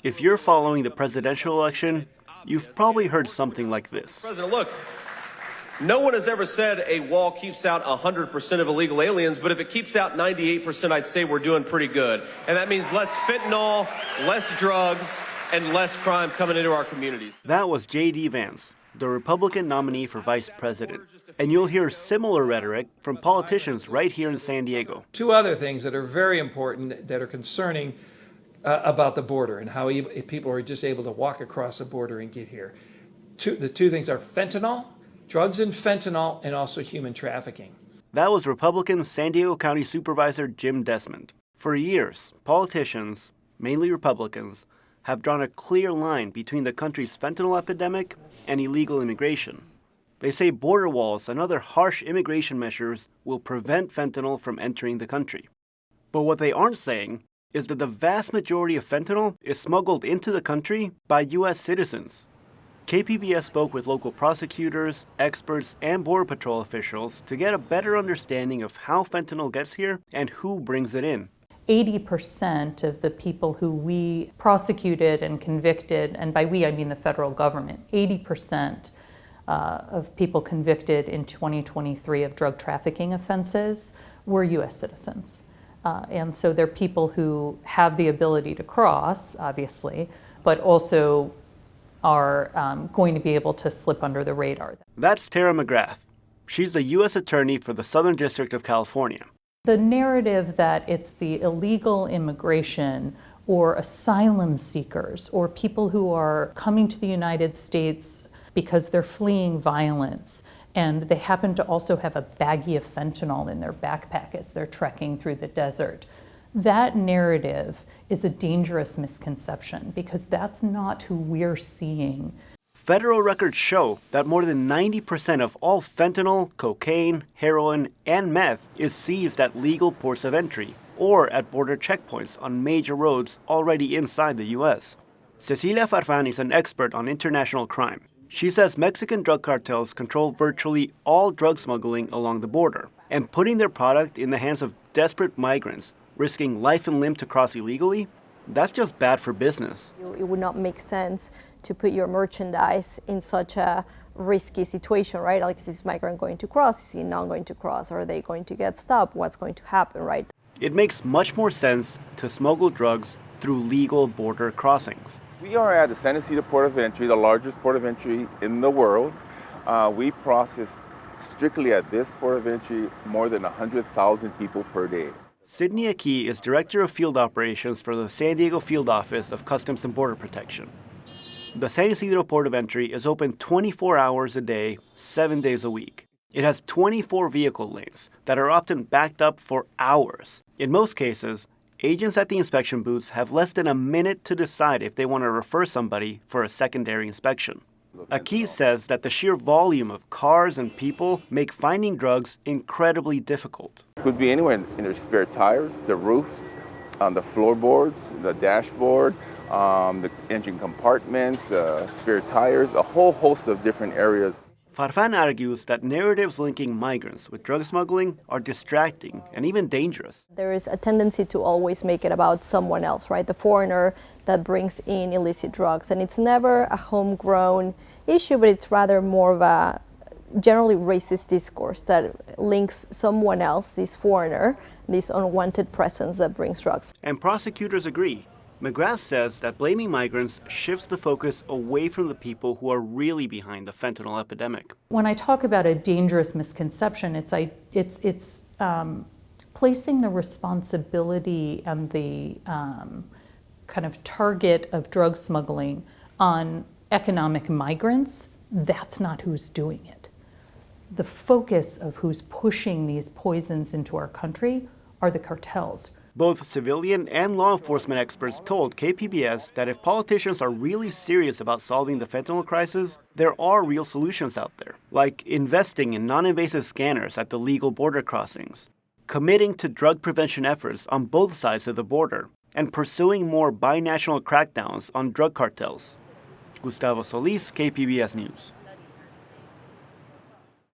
If you're following the presidential election, you've probably heard something like this. President, look, no one has ever said a wall keeps out 100% of illegal aliens, but if it keeps out 98%, I'd say we're doing pretty good. And that means less fentanyl, less drugs, and less crime coming into our communities. That was J.D. Vance, the Republican nominee for vice president. And you'll hear similar rhetoric from politicians right here in San Diego. Two other things that are very important that are concerning about the border and how people are just able to walk across the border and get here. The two things are fentanyl, drugs and fentanyl, and also human trafficking. That was Republican San Diego County Supervisor Jim Desmond. For years, politicians, mainly Republicans, have drawn a clear line between the country's fentanyl epidemic and illegal immigration. They say border walls and other harsh immigration measures will prevent fentanyl from entering the country. But what they aren't saying is that the vast majority of fentanyl is smuggled into the country by U.S. citizens. KPBS spoke with local prosecutors, experts, and Border Patrol officials to get a better understanding of how fentanyl gets here and who brings it in. 80% of the people who we prosecuted and convicted, and by we I mean the federal government, 80% of people convicted in 2023 of drug trafficking offenses were U.S. citizens. And so they're people who have the ability to cross, obviously, but also are going to be able to slip under the radar. That's Tara McGrath. She's the U.S. Attorney for the Southern District of California. The narrative that it's the illegal immigration or asylum seekers or people who are coming to the United States because they're fleeing violence and they happen to also have a baggie of fentanyl in their backpack as they're trekking through the desert. That narrative is a dangerous misconception because that's not who we're seeing. Federal records show that more than 90% of all fentanyl, cocaine, heroin, and meth is seized at legal ports of entry or at border checkpoints on major roads already inside the U.S. Cecilia Farfan is an expert on international crime. She says Mexican drug cartels control virtually all drug smuggling along the border, and putting their product in the hands of desperate migrants, risking life and limb to cross illegally, that's just bad for business. It would not make sense to put your merchandise in such a risky situation, right? Like, is this migrant going to cross? Is he not going to cross? Are they going to get stopped? What's going to happen, right? It makes much more sense to smuggle drugs through legal border crossings. We are at the San Ysidro Port of Entry, the largest port of entry in the world. We process strictly at this port of entry more than 100,000 people per day. Sydney Aki is Director of Field Operations for the San Diego Field Office of Customs and Border Protection. The San Ysidro Port of Entry is open 24 hours a day, 7 days a week. It has 24 vehicle lanes that are often backed up for hours. In most cases, agents at the inspection booths have less than a minute to decide if they want to refer somebody for a secondary inspection. Aki says that the sheer volume of cars and people make finding drugs incredibly difficult. It could be anywhere in their spare tires, the roofs, the floorboards, the dashboard, the engine compartments, spare tires, a whole host of different areas. Farfan argues that narratives linking migrants with drug smuggling are distracting and even dangerous. There is a tendency to always make it about someone else, right? The foreigner that brings in illicit drugs. And it's never a homegrown issue, but it's rather more of a generally racist discourse that links someone else, this foreigner, this unwanted presence that brings drugs. And prosecutors agree. McGrath says that blaming migrants shifts the focus away from the people who are really behind the fentanyl epidemic. When I talk about a dangerous misconception, it's placing the responsibility and the kind of target of drug smuggling on economic migrants. That's not who's doing it. The focus of who's pushing these poisons into our country are the cartels. Both civilian and law enforcement experts told KPBS that if politicians are really serious about solving the fentanyl crisis, there are real solutions out there, like investing in non-invasive scanners at the legal border crossings, committing to drug prevention efforts on both sides of the border, and pursuing more binational crackdowns on drug cartels. Gustavo Solis, KPBS News.